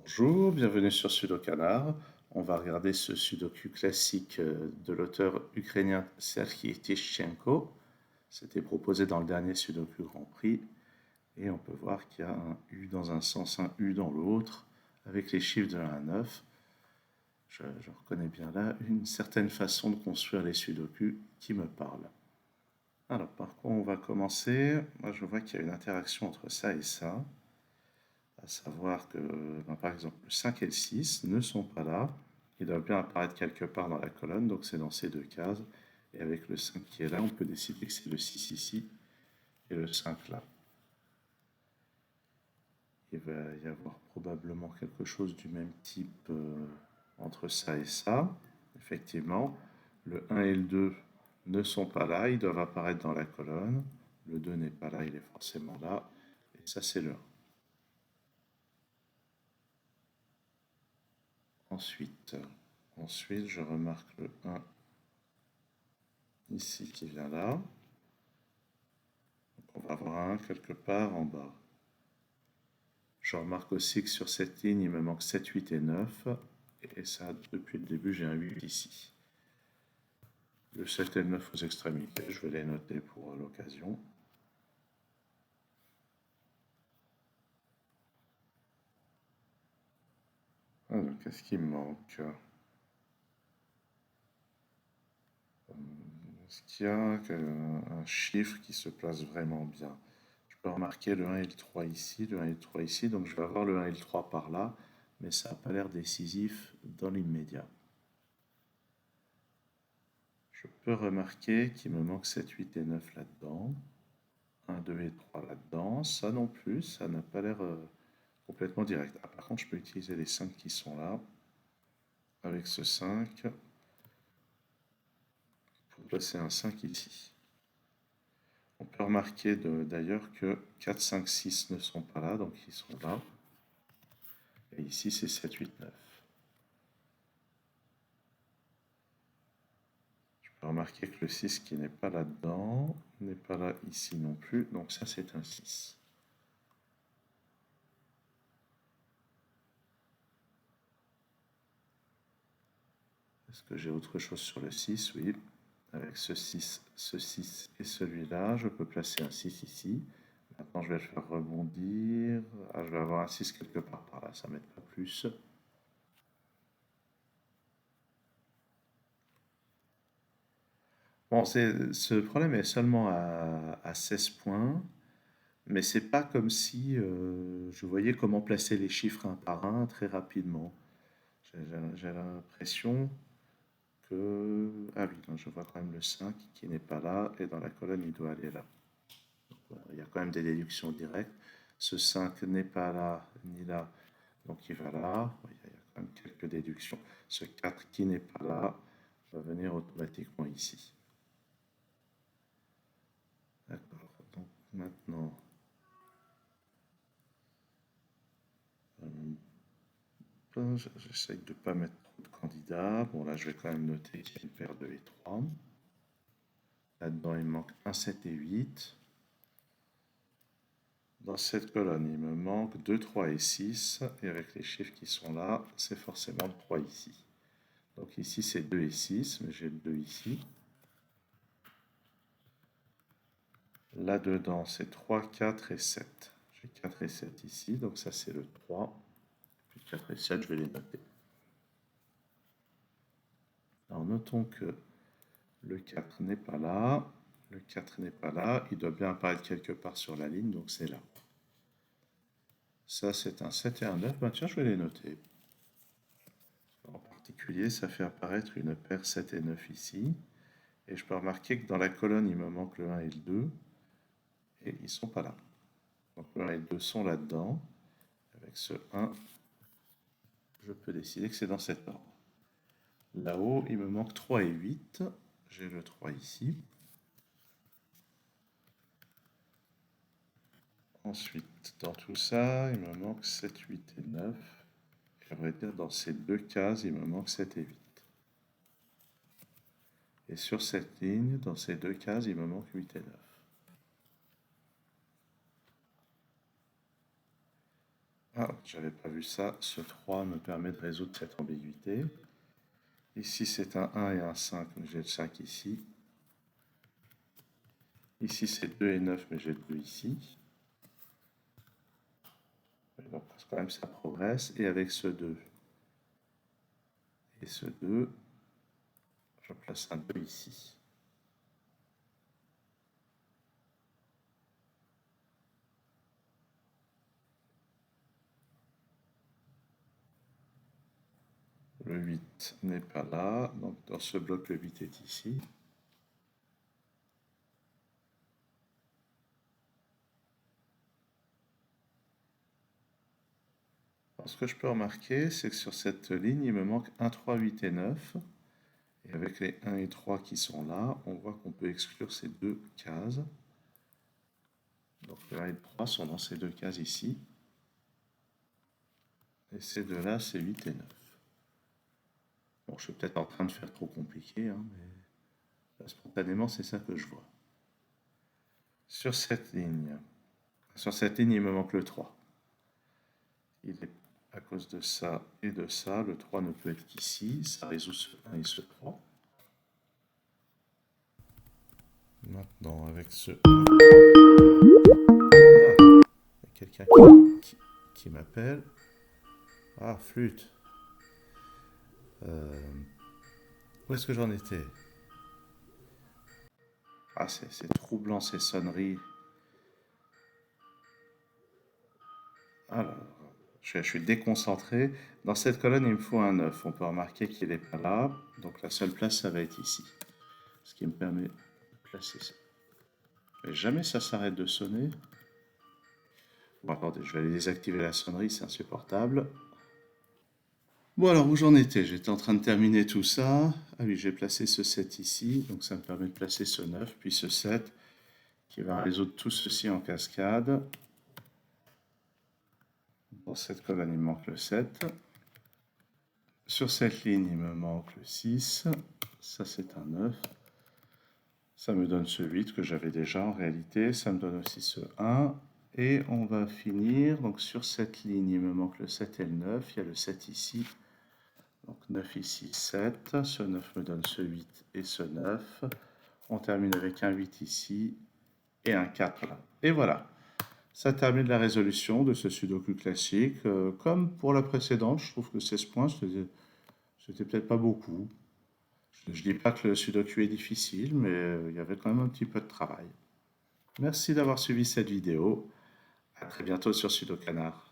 Bonjour, bienvenue sur Sudokanar. On va regarder ce sudoku classique de l'auteur ukrainien Serhiy Tishchenko. C'était proposé dans le dernier Sudoku Grand Prix. Et on peut voir qu'il y a un U dans un sens, un U dans l'autre, avec les chiffres de 1 à 9. Je reconnais bien là une certaine façon de construire les sudoku qui me parle. Alors, par quoi on va commencer? Moi, je vois qu'il y a une interaction entre ça et ça. À savoir que, par exemple, le 5 et le 6 ne sont pas là. Ils doivent bien apparaître quelque part dans la colonne, donc c'est dans ces deux cases. Et avec le 5 qui est là, on peut décider que c'est le 6 ici et le 5 là. Il va y avoir probablement quelque chose du même type entre ça et ça. Effectivement, le 1 et le 2 ne sont pas là, ils doivent apparaître dans la colonne. Le 2 n'est pas là, il est forcément là. Et ça, c'est le 1. Ensuite, je remarque le 1 ici qui vient là. Donc on va avoir un quelque part en bas. Je remarque aussi que sur cette ligne, il me manque 7, 8 et 9. Et ça, depuis le début, j'ai un 8 ici. Le 7 et le 9 aux extrémités, je vais les noter pour l'occasion. Alors, qu'est-ce qui me manque? Est-ce qu'il y a un chiffre qui se place vraiment bien? Je peux remarquer le 1 et le 3 ici, le 1 et le 3 ici, donc je vais avoir le 1 et le 3 par là, mais ça n'a pas l'air décisif dans l'immédiat. Je peux remarquer qu'il me manque 7, 8 et 9 là-dedans. 1, 2 et 3 là-dedans. Ça non plus, ça n'a pas l'air complètement direct. Ah, par contre, je peux utiliser les 5 qui sont là. Avec ce 5, pour placer un 5 ici. On peut remarquer d'ailleurs que 4, 5, 6 ne sont pas là, donc ils sont là. Et ici, c'est 7, 8, 9. Je peux remarquer que le 6 qui n'est pas là-dedans, n'est pas là ici non plus, donc ça c'est un 6. Est-ce que j'ai autre chose sur le 6? Oui. Avec ce 6 et celui-là, je peux placer un 6 ici. Maintenant, je vais le faire rebondir. Ah, je vais avoir un 6 quelque part par là, ça ne m'aide pas plus. Bon, ce problème est seulement à 16 points, mais c'est pas comme si je voyais comment placer les chiffres un par un très rapidement. J'ai l'impression que... Ah oui, non, je vois quand même le 5 qui n'est pas là, et dans la colonne, il doit aller là. Donc, voilà, il y a quand même des déductions directes. Ce 5 n'est pas là, ni là, donc il va là. Il y a quand même quelques déductions. Ce 4 qui n'est pas là va venir automatiquement ici. D'accord. Donc maintenant, j'essaye de ne pas mettre trop de candidats. Bon, là, je vais quand même noter qu'il y a une paire 2 et 3. Là-dedans, il me manque 1, 7 et 8. Dans cette colonne, il me manque 2, 3 et 6. Et avec les chiffres qui sont là, c'est forcément le 3 ici. Donc ici, c'est 2 et 6, mais j'ai le 2 ici. Là-dedans, c'est 3, 4 et 7. J'ai 4 et 7 ici, donc ça, c'est le 3. Puis 4 et 7, je vais les noter. Alors, notons que le 4 n'est pas là. Le 4 n'est pas là. Il doit bien apparaître quelque part sur la ligne, donc c'est là. Ça, c'est un 7 et un 9. Ben, tiens, je vais les noter. En particulier, ça fait apparaître une paire 7 et 9 ici. Et je peux remarquer que dans la colonne, il me manque le 1 et le 2. Et ils ne sont pas là. Donc le 1 et le 2 sont là-dedans. Avec ce 1, je peux décider que c'est dans cet ordre. Là-haut, il me manque 3 et 8. J'ai le 3 ici. Ensuite, dans tout ça, il me manque 7, 8 et 9. Et à vrai dire, dans ces deux cases, il me manque 7 et 8. Et sur cette ligne, dans ces deux cases, il me manque 8 et 9. Ah, j'avais pas vu ça. Ce 3 me permet de résoudre cette ambiguïté. Ici, c'est un 1 et un 5, mais j'ai le 5 ici. Ici, c'est 2 et 9, mais j'ai le 2 ici. Donc, quand même, ça progresse. Et avec ce 2 et ce 2, je place un 2 ici. Le 8 n'est pas là, donc dans ce bloc, le 8 est ici. Alors, ce que je peux remarquer, c'est que sur cette ligne, il me manque 1, 3, 8 et 9. Et avec les 1 et 3 qui sont là, on voit qu'on peut exclure ces deux cases. Donc le 1 et le 3 sont dans ces deux cases ici. Et ces deux-là, c'est 8 et 9. Bon, je suis peut-être en train de faire trop compliqué, hein, mais là, spontanément, c'est ça que je vois. Sur cette ligne, il me manque le 3. Il est à cause de ça et de ça. Le 3 ne peut être qu'ici. Ça résout ce 1 et ce 3. Maintenant, avec ce 1, il y a quelqu'un qui m'appelle. Ah, flûte. Où est-ce que j'en étais? Ah, c'est troublant ces sonneries. Alors, je suis déconcentré. Dans cette colonne, il me faut un 9. On peut remarquer qu'il n'est pas là. Donc la seule place, ça va être ici. Ce qui me permet de placer ça. Et jamais ça s'arrête de sonner. Bon, attendez, je vais aller désactiver la sonnerie, c'est insupportable. Bon, alors où j'en étais? J'étais en train de terminer tout ça. Ah oui, j'ai placé ce 7 ici, donc ça me permet de placer ce 9, puis ce 7, qui va résoudre tout ceci en cascade. Dans cette colonne, il me manque le 7. Sur cette ligne, il me manque le 6. Ça, c'est un 9. Ça me donne ce 8 que j'avais déjà en réalité. Ça me donne aussi ce 1. Et on va finir. Donc sur cette ligne, il me manque le 7 et le 9. Il y a le 7 ici. Donc 9 ici, 7. Ce 9 me donne ce 8 et ce 9. On termine avec un 8 ici et un 4 là. Et voilà. Ça termine la résolution de ce sudoku classique. Comme pour la précédente, je trouve que 16 points, c'était peut-être pas beaucoup. Je ne dis pas que le sudoku est difficile, mais il y avait quand même un petit peu de travail. Merci d'avoir suivi cette vidéo. À très bientôt sur Sudocanard.